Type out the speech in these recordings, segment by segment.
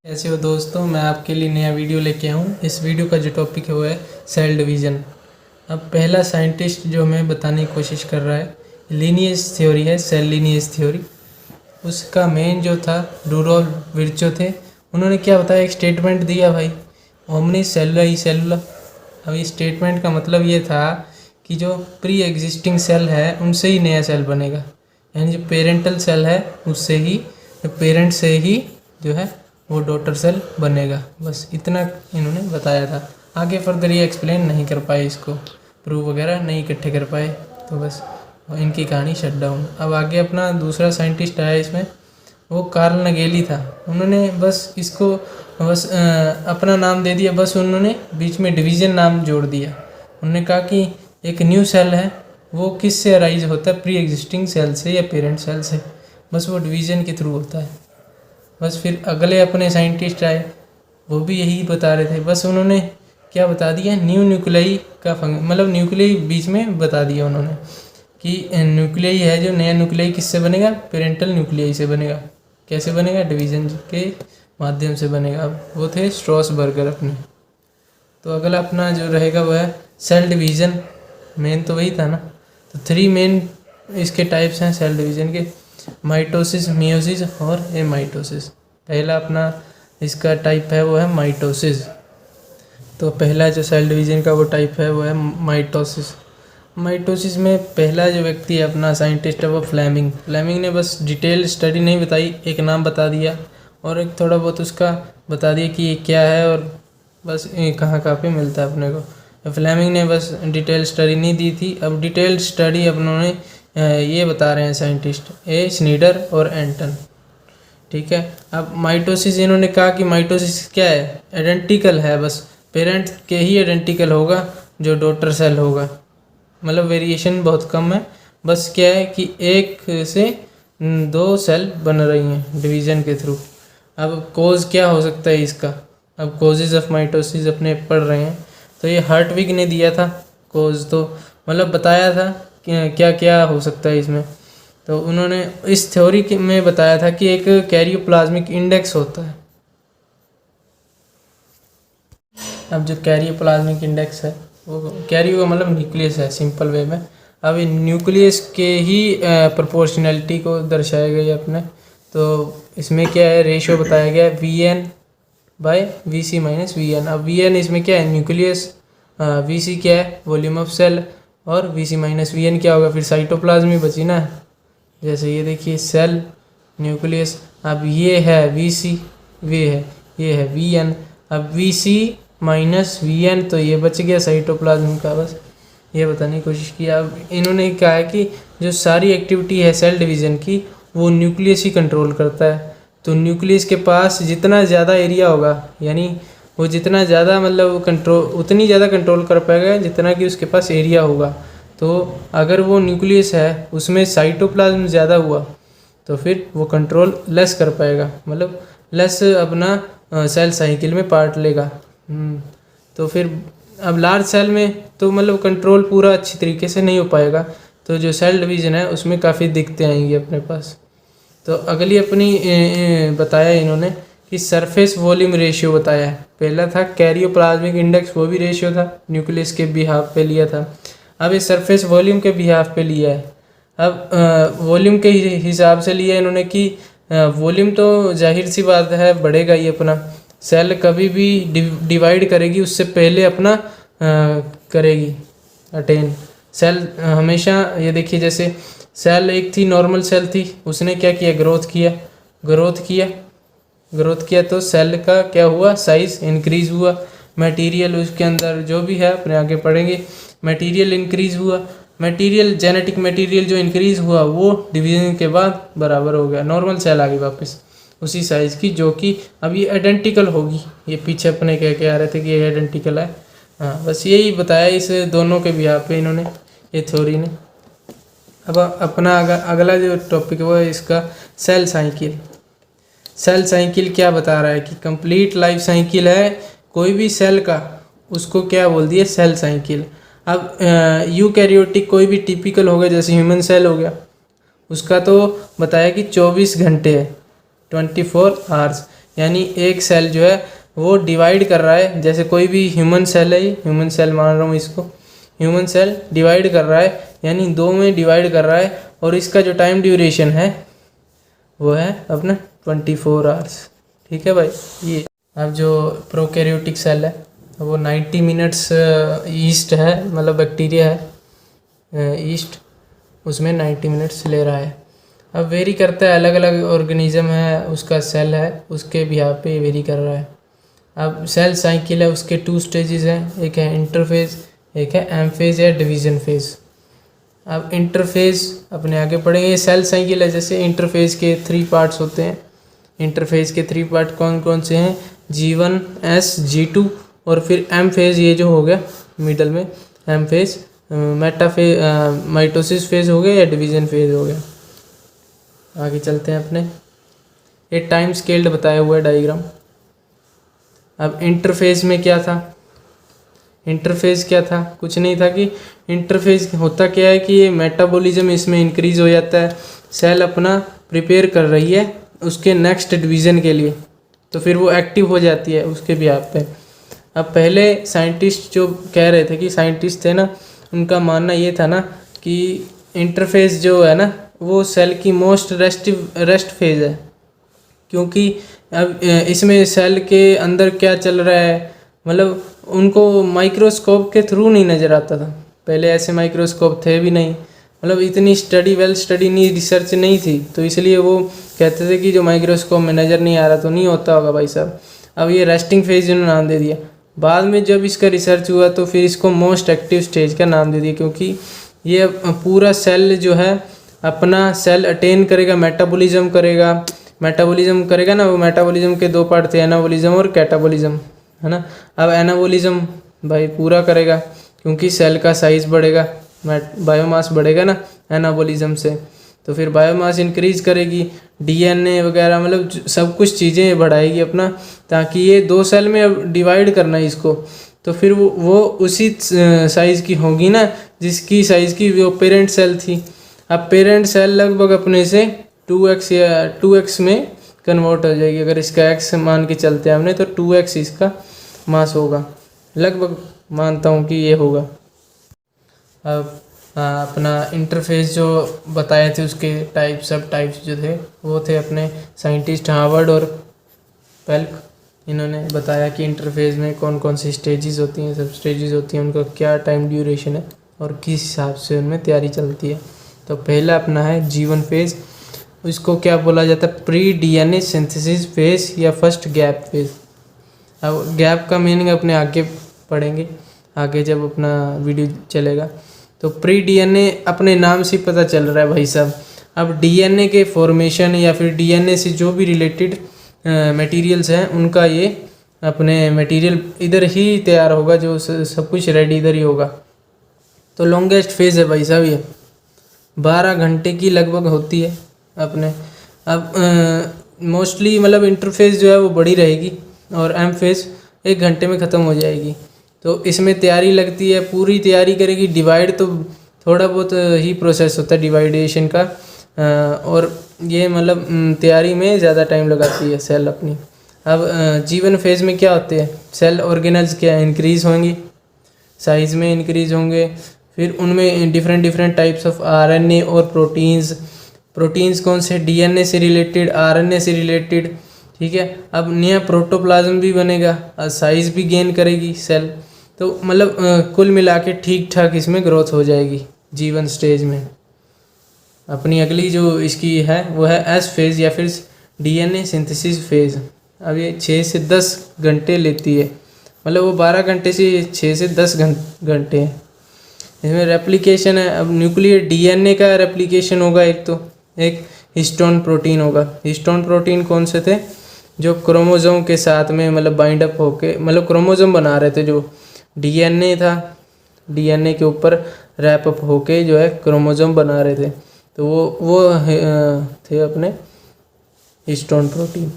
कैसे हो दोस्तों, मैं आपके लिए नया वीडियो लेके आया हूँ। इस वीडियो का जो टॉपिक है वो है सेल डिवीज़न। अब पहला साइंटिस्ट जो हमें बताने की कोशिश कर रहा है, लीनिएज थ्योरी है, सेल लीनिएज थ्योरी। उसका मेन जो था रूडोल्फ विर्चो थे। उन्होंने क्या बताया, एक स्टेटमेंट दिया भाई, ओमनी सेलुला ई सेलुला। अब इस स्टेटमेंट का मतलब ये था कि जो प्री एग्जिस्टिंग सेल है उनसे ही नया सेल बनेगा, यानी जो पेरेंटल सेल है उससे ही, पेरेंट से ही जो है वो डॉटर सेल बनेगा। बस इतना इन्होंने बताया था। आगे फर्दर ये एक्सप्लेन नहीं कर पाए, इसको प्रूफ वगैरह नहीं इकट्ठे कर पाए, तो बस इनकी कहानी शट डाउन। अब आगे अपना दूसरा साइंटिस्ट आया इसमें, वो कार्ल नगेली था। उन्होंने बस इसको अपना नाम दे दिया, बस उन्होंने बीच में डिवीज़न नाम जोड़ दिया। उन्होंने कहा कि एक न्यू सेल है वो किस से अराइज होता है, प्री एग्जिस्टिंग सेल से या पेरेंट सेल से, बस वो डिवीज़न के थ्रू होता है। बस फिर अगले अपने साइंटिस्ट आए, वो भी यही बता रहे थे। बस उन्होंने क्या बता दिया, न्यू न्यूक्लियाई का मतलब न्यूक्लियाई बीच में बता दिया उन्होंने कि न्यूक्लियाई है, जो नया न्यूक्लियाई किससे बनेगा, पेरेंटल न्यूक्लियाई से बनेगा। कैसे बनेगा, डिवीज़न के माध्यम से बनेगा। वो थे स्ट्रॉसबर्गर अपने। तो अगला अपना जो रहेगा वो है सेल डिवीज़न। मेन तो वही था ना। तो 3 मेन इसके टाइप्स हैं सेल डिवीज़न के, माइटोसिस, मियोसिस और एमाइटोसिस। पहला अपना इसका टाइप है वो है माइटोसिस। तो पहला जो सेल डिवीज़न का वो टाइप है वो है माइटोसिस। माइटोसिस में पहला जो व्यक्ति है अपना साइंटिस्ट है वो फ्लेमिंग। फ्लेमिंग ने बस डिटेल स्टडी नहीं बताई, एक नाम बता दिया और एक थोड़ा बहुत उसका बता दिया कि ये क्या है और बस कहाँ कहाँ पे मिलता है अपने को। फ्लेमिंग ने बस डिटेल स्टडी नहीं दी थी। अब डिटेल स्टडी अपनों ये बता रहे हैं साइंटिस्ट ए स्नीडर और एंटन। ठीक है। अब माइटोसिस इन्होंने कहा कि माइटोसिस क्या है, आइडेंटिकल है, बस पेरेंट के ही आइडेंटिकल होगा जो डॉटर सेल होगा, मतलब वेरिएशन बहुत कम है। बस क्या है कि एक से 2 सेल बन रही हैं डिवीज़न के थ्रू। अब कोज क्या हो सकता है इसका, अब कोजेज ऑफ माइटोसिस अपने पढ़ रहे हैं। तो ये हार्टविग ने दिया था कोज, तो मतलब बताया था कि क्या क्या हो सकता है इसमें। तो उन्होंने इस थ्योरी में बताया था कि एक कैरियोप्लाज्मिक इंडेक्स होता है। अब जो कैरियोप्लाज्मिक इंडेक्स है वो कैरियो का मतलब न्यूक्लियस है सिंपल वे में। अब इन न्यूक्लियस के ही प्रोपोर्शनैलिटी को दर्शाया गया अपने। तो इसमें क्या है, रेशियो बताया गया है VN/VC माइनस VN। अब VN इसमें क्या है, न्यूक्लियस, VC क्या है, वॉल्यूम ऑफ सेल, और VC माइनस VN क्या होगा, फिर साइटोप्लाज्म ही बची ना। जैसे ये देखिए सेल, न्यूक्लियस, अब ये है VC, ये है VN। अब VC माइनस VN, तो ये बच गया साइटोप्लाज्म का। बस ये बताने की कोशिश की। अब इन्होंने कहा है कि जो सारी एक्टिविटी है सेल डिवीज़न की वो न्यूक्लियस ही कंट्रोल करता है। तो न्यूक्लियस के पास जितना ज़्यादा एरिया होगा, यानी वो जितना ज़्यादा मतलब कंट्रोल, उतनी ज़्यादा कंट्रोल कर पाएगा जितना कि उसके पास एरिया होगा। तो अगर वो न्यूक्लियस है उसमें साइटोप्लाज्म ज़्यादा हुआ तो फिर वो कंट्रोल लेस कर पाएगा, मतलब लेस अपना सेल साइकिल में पार्ट लेगा। तो फिर अब लार्ज सेल में तो मतलब कंट्रोल पूरा अच्छी तरीके से नहीं हो पाएगा। तो जो सेल डिवीज़न है उसमें काफ़ी दिक्कतें आएंगी अपने पास। तो अगली अपनी बताया इन्होंने कि सरफेस वॉल्यूम रेशियो बताया है। पहला था कैरियोप्लाज्मिक इंडेक्स, वो भी रेशियो था, न्यूक्लियस के बिहाफ पे लिया था। अब ये सरफेस वॉल्यूम के बिहाफ पे लिया है। अब वॉल्यूम के हिसाब से लिया इन्होंने कि वॉल्यूम तो जाहिर सी बात है बढ़ेगा ही अपना। सेल कभी भी डिवाइड करेगी उससे पहले अपना करेगी अटेन। सेल हमेशा, ये देखिए जैसे सेल एक थी, नॉर्मल सेल थी, उसने क्या किया, ग्रोथ किया तो सेल का क्या हुआ, साइज इंक्रीज हुआ। मटेरियल उसके अंदर जो भी है अपने आगे पढ़ेंगे, मटेरियल इंक्रीज हुआ। मटेरियल, जेनेटिक मटेरियल जो इंक्रीज हुआ वो डिवीजन के बाद बराबर हो गया, नॉर्मल सेल आ गई वापस उसी साइज़ की, जो कि अब ये आइडेंटिकल होगी। ये पीछे अपने कह के आ रहे थे कि ये आइडेंटिकल है। हाँ, बस यही बताया इस दोनों के बिहार पे इन्होंने, ये थ्योरी ने। अब अपना अगला जो टॉपिक है वो है इसका सेल साइकिल। सेल साइकिल क्या बता रहा है कि कंप्लीट लाइफ साइकिल है कोई भी सेल का, उसको क्या बोल दिया, सेल साइकिल। अब यूकैरियोटिक कोई भी टिपिकल हो गया, जैसे ह्यूमन सेल हो गया, उसका तो बताया कि 24 घंटे है, 24 आवर्स, यानी एक सेल जो है वो डिवाइड कर रहा है, जैसे कोई भी ह्यूमन सेल है, ह्यूमन सेल मान रहा हूँ इसको, ह्यूमन सेल डिवाइड कर रहा है यानी 2 में डिवाइड कर रहा है, और इसका जो टाइम ड्यूरेशन है वो है अपना 24 आवर्स। ठीक है भाई। ये अब जो प्रोकैरियोटिक सेल है वो 90 मिनट्स ईस्ट है, मतलब बैक्टीरिया है ईस्ट, उसमें 90 मिनट्स ले रहा है। अब वेरी करता है, अलग अलग ऑर्गेनिज्म है उसका सेल है उसके बिहाव पे वेरी कर रहा है। अब सेल साइकिल है, उसके 2 स्टेजेस हैं, एक है इंटरफेज, एक है एम फेज या डिवीजन फेज। अब इंटरफेज अपने आगे पढ़ेंगे। सेल साइकिल है, जैसे इंटरफेज के 3 पार्ट्स होते हैं। इंटरफेज के 3 पार्ट कौन कौन से हैं? G1, S, G2 और फिर एम फेज, ये जो हो गया मिडल में M phase, metaphase mitosis phase हो गया या डिवीजन फेज हो गया। आगे चलते हैं अपने। ये टाइम स्केल्ड बताया हुआ है डायग्राम। अब इंटरफेज में क्या था? इंटरफेज क्या था? कुछ नहीं था कि इंटरफेज होता क्या है कि ये मेटाबॉलिज्म इसमें इंक्रीज हो जाता है, सेल अपना प्रिपेयर कर रही है उसके नेक्स्ट डिवीज़न के लिए, तो फिर वो एक्टिव हो जाती है उसके बिहाफ पे। अब पहले साइंटिस्ट जो कह रहे थे कि साइंटिस्ट थे ना, उनका मानना ये था ना कि इंटरफेज जो है ना वो सेल की मोस्ट रेस्ट फेज है, क्योंकि अब इसमें सेल के अंदर क्या चल रहा है मतलब उनको माइक्रोस्कोप के थ्रू नहीं नज़र आता था। पहले ऐसे माइक्रोस्कोप थे भी नहीं, मतलब इतनी वेल स्टडी नहीं, रिसर्च नहीं थी, तो इसलिए वो कहते थे कि जो माइक्रोस्कोप में नज़र नहीं आ रहा तो नहीं होता होगा भाई साहब। अब ये रेस्टिंग फेज इन्होंने नाम दे दिया। बाद में जब इसका रिसर्च हुआ तो फिर इसको मोस्ट एक्टिव स्टेज का नाम दे दिया, क्योंकि ये पूरा सेल जो है अपना सेल अटेन करेगा, मेटाबॉलिज्म करेगा ना। वो मेटाबॉलिज्म के 2 पार्ट थे, एनाबॉलिज्म और कैटाबॉलिज्म, है ना। अब एनाबॉलिज्म भाई पूरा करेगा क्योंकि सेल का साइज बढ़ेगा, बायोमास बढ़ेगा ना एनाबॉलिज्म से, तो फिर बायोमास इंक्रीज करेगी, डीएनए वगैरह मतलब सब कुछ चीज़ें बढ़ाएगी अपना, ताकि ये 2 सेल में अब डिवाइड करना है इसको, तो फिर वो उसी साइज़ की होगी ना जिसकी साइज़ की वो पेरेंट सेल थी। अब पेरेंट सेल लगभग अपने से 2x या 2x में कन्वर्ट हो जाएगी। अगर इसका x मान के चलते हैं हमने तो 2x इसका मास होगा, लगभग मानता हूँ कि ये होगा। अब अपना इंटरफेस जो बताए थे उसके सब टाइप्स जो थे वो थे अपने साइंटिस्ट हार्वर्ड और पेल्क, इन्होंने बताया कि इंटरफेस में कौन कौन सी स्टेजेस होती हैं, सब स्टेजेस होती हैं, उनका क्या टाइम ड्यूरेशन है और किस हिसाब से उनमें तैयारी चलती है। तो पहला अपना है G1 फेज, इसको क्या बोला जाता है? प्री डीएनए सिंथेसिस फेज या फर्स्ट गैप फेज। अब गैप का मीनिंग अपने आगे पढ़ेंगे, आगे जब अपना वीडियो चलेगा। तो प्री डीएनए अपने नाम से पता चल रहा है भाई साहब। अब डीएनए के फॉर्मेशन या फिर डीएनए से जो भी रिलेटेड मटेरियल्स हैं उनका ये अपने मटेरियल इधर ही तैयार होगा, जो सब कुछ रेडी इधर ही होगा। तो लॉन्गेस्ट फेज है भाई साहब, ये 12 घंटे की लगभग होती है अपने। अब मोस्टली मतलब इंटरफेस जो है वो बड़ी रहेगी और एम फेज 1 घंटे में ख़त्म हो जाएगी। तो इसमें तैयारी लगती है, पूरी तैयारी करेगी। डिवाइड तो थोड़ा बहुत ही प्रोसेस होता है डिवाइडेशन का, और ये मतलब तैयारी में ज़्यादा टाइम लगाती है सेल अपनी। अब G1 फेज में क्या होते हैं? सेल ऑर्गेनल्स क्या इंक्रीज़ होंगी, साइज़ में इंक्रीज़ होंगे, फिर उनमें डिफरेंट टाइप्स ऑफ आरएनए और प्रोटीन्स कौन से? डीएनए से रिलेटेड, आरएनए से रिलेटेड, ठीक है। अब नया प्रोटोप्लाज्म भी बनेगा, साइज़ भी गेन करेगी सेल, तो मतलब कुल मिला के ठीक ठाक इसमें ग्रोथ हो जाएगी G1 स्टेज में। अपनी अगली जो इसकी है वो है एस फेज़ या फिर डीएनए सिंथेसिस फेज़। अब ये 6 से 10 घंटे लेती है, मतलब वो 12 घंटे से 6 से 10 घंटे हैं। इसमें रेप्लिकेशन है। अब न्यूक्लियर डीएनए का रेप्लिकेशन होगा, एक हिस्टोन प्रोटीन होगा। हिस्टोन प्रोटीन कौन से थे? जो क्रोमोसोम के साथ में मतलब बाइंड अप होके मतलब क्रोमोसोम बना रहे थे, जो डीएनए था, डीएनए के ऊपर रैप अप होके जो है क्रोमोसोम बना रहे थे, तो वो थे अपने histone protein.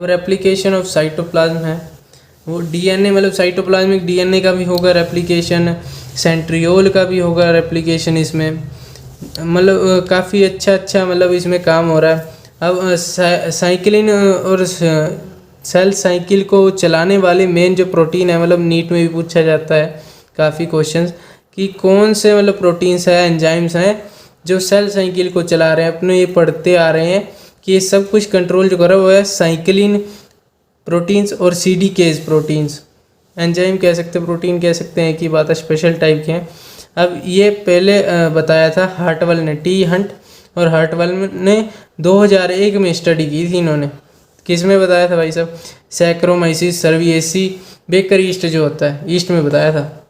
Replication of cytoplasm है, वो डीएनए मतलब साइटोप्लाज्मिक डीएनए का भी होगा रेप्लिकेशन, सेंट्रियोल का भी होगा रेप्लिकेशन। इसमें मतलब काफ़ी अच्छा मतलब इसमें काम हो रहा है। अब साइकिलिन और सेल साइकिल को चलाने वाले मेन जो प्रोटीन है, मतलब नीट में भी पूछा जाता है काफ़ी क्वेश्चंस कि कौन से मतलब प्रोटीन्स है, एंजाइम्स हैं जो सेल साइकिल को चला रहे हैं। अपने ये पढ़ते आ रहे हैं कि ये सब कुछ कंट्रोल जो कर रहा है वो है साइकिलिन प्रोटीन्स और CDKs प्रोटीन्स। एंजाइम कह सकते हैं, प्रोटीन कह सकते हैं कि बात स्पेशल टाइप के हैं। अब ये पहले बताया था हार्टवेल ने, टी हंट और हार्टवेल ने 2001 में स्टडी की थी इन्होंने। किस में बताया था भाई साहब? सैक्रोमाइसिस सर्विएसी बेकर ईस्ट जो होता है, ईस्ट में बताया था।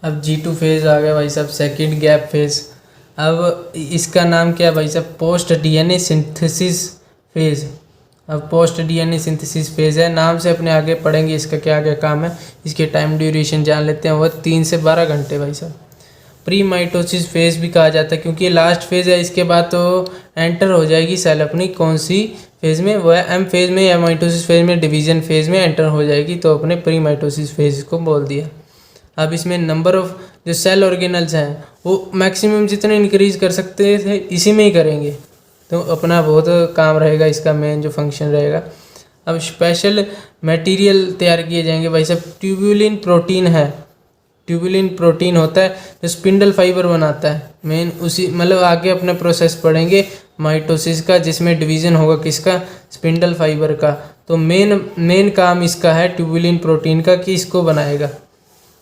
अब G2 फेज़ आ गया भाई साहब, सेकंड गैप फेज़। अब इसका नाम क्या है भाई साहब? Post DNA synthesis phase. अब पोस्ट DNA सिंथेसिस फेज़ है, नाम से अपने आगे पढ़ेंगे इसका क्या क्या काम है। इसके टाइम ड्यूरेशन जान लेते हैं, वो 3 से 12 घंटे भाई साहब। प्री माइटोसिस फेज़ भी कहा जाता है क्योंकि ये लास्ट फेज़ है। इसके बाद तो एंटर हो जाएगी सेल अपनी कौन सी फेज़ में? वो है M फेज़ में या माइटोसिस फेज़ में, डिवीजन फेज़ में एंटर हो जाएगी, तो अपने प्री माइटोसिस फेज़ को बोल दिया। अब इसमें नंबर ऑफ जो सेल ऑर्गेनल्स हैं वो मैक्सिमम जितने इंक्रीज़ कर सकते थे इसी में ही करेंगे, तो अपना बहुत काम रहेगा, इसका मेन जो फंक्शन रहेगा। अब स्पेशल मटेरियल तैयार किए जाएंगे भाई साहब। ट्यूबुलिन प्रोटीन है, ट्यूबुलिन प्रोटीन होता है जो स्पिंडल फाइबर बनाता है मेन, उसी मतलब आगे अपने प्रोसेस पढ़ेंगे माइटोसिस का, जिसमें डिवीज़न होगा किसका? स्पिंडल फाइबर का। तो मेन काम इसका है ट्यूबुलिन प्रोटीन का कि इसको बनाएगा।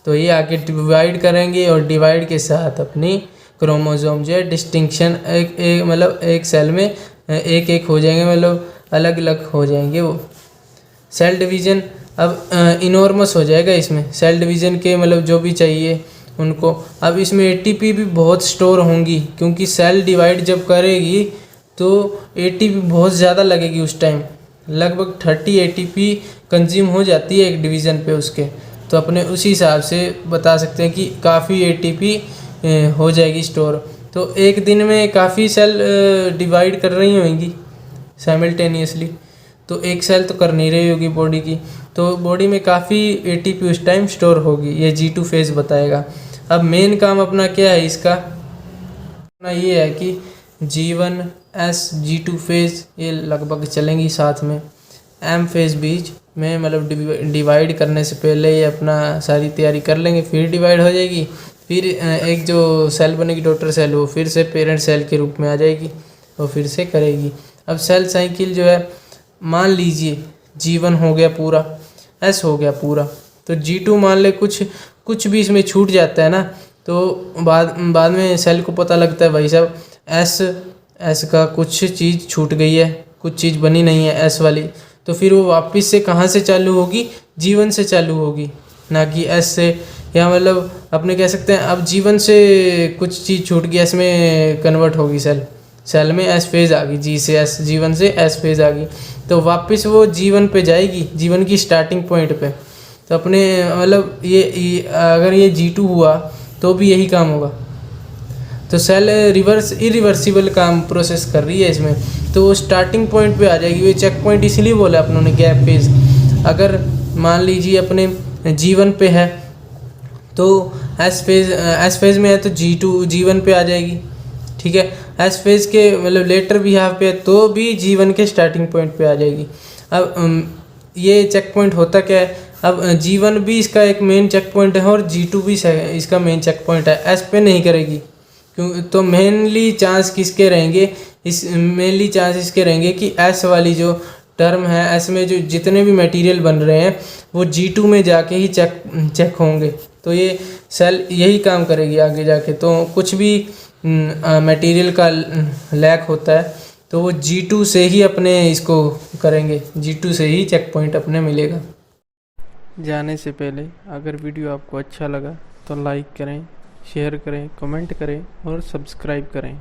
तो ये आगे डिवाइड करेंगे और डिवाइड के साथ अपनी क्रोमोसोम जो है डिस्टिंक्शन मतलब एक सेल में एक एक हो जाएंगे, मतलब अलग अलग हो जाएंगे वो। सेल डिवीज़न अब इनॉर्मस हो जाएगा इसमें, सेल डिवीज़न के मतलब जो भी चाहिए उनको। अब इसमें ATP भी बहुत स्टोर होंगी क्योंकि सेल डिवाइड जब करेगी तो ATP बहुत ज़्यादा लगेगी उस टाइम, लगभग 30 ATP कंज्यूम हो जाती है एक डिवीज़न पे उसके। तो अपने उसी हिसाब से बता सकते हैं कि काफ़ी ATP हो जाएगी स्टोर। तो एक दिन में काफ़ी सेल डिवाइड कर रही होंगी साइमल्टेनियसली, तो एक सेल तो कर नहीं रही होगी बॉडी की, तो बॉडी में काफ़ी ATP उस टाइम स्टोर होगी। ये G2 फेज़ बताएगा। अब मेन काम अपना क्या है इसका? अपना ये है कि G1S G2 फेज़ ये लगभग चलेंगी साथ में। M फेज़ बीच में मतलब डिवाइड करने से पहले ये अपना सारी तैयारी कर लेंगे, फिर डिवाइड हो जाएगी, फिर एक जो सेल बनेगी डॉटर सेल वो फिर से पेरेंट सेल के रूप में आ जाएगी, वो फिर से करेगी। अब सेल साइकिल जो है मान लीजिए G1 हो गया पूरा, S हो गया पूरा, तो G2 मान ले कुछ भी इसमें छूट जाता है ना, तो बाद में सेल को पता लगता है भाई साहब S का कुछ चीज़ छूट गई है, कुछ चीज़ बनी नहीं है S वाली, तो फिर वो वापस से कहाँ से चालू होगी? G1 से चालू होगी, ना कि S से। या मतलब अपने कह सकते हैं अब G1 से कुछ चीज़ छूट गई, S में कन्वर्ट होगी सेल में S फेज़ आ गई, G1 से S फेज़ आ गई, तो वापस वो G1 पे जाएगी, G1 की स्टार्टिंग पॉइंट पे। तो अपने मतलब ये अगर ये G2 हुआ तो भी यही काम होगा। तो सेल इरिवर्सिबल काम प्रोसेस कर रही है इसमें, तो स्टार्टिंग पॉइंट पे आ जाएगी। ये चेक पॉइंट इसलिए बोला अपनों ने गैप फेज़। अगर मान लीजिए अपने G1 पे है तो S फेज़ में है तो G1 पे आ जाएगी, ठीक है। S फेज़ के मतलब लेटर भी हाफ पे है तो भी G1 के स्टार्टिंग पॉइंट पे आ जाएगी। अब ये चेक पॉइंट होता क्या है? अब G1 भी इसका एक मेन चेक पॉइंट है और G2 भी इसका मेन चेक पॉइंट है। S पे नहीं करेगी क्यों? तो मेनली चांस किसके रहेंगे? मेनली चांस इसके रहेंगे कि S वाली जो टर्म है, S में जो जितने भी मटेरियल बन रहे हैं वो G2 में जाके ही चेक होंगे। तो ये सेल यही काम करेगी आगे जाके। तो कुछ भी मटेरियल का लैक होता है तो वो G2 से ही अपने इसको करेंगे, G2 से ही चेक पॉइंट अपने मिलेगा। जाने से पहले अगर वीडियो आपको अच्छा लगा तो लाइक करें, शेयर करें, कमेंट करें और सब्सक्राइब करें।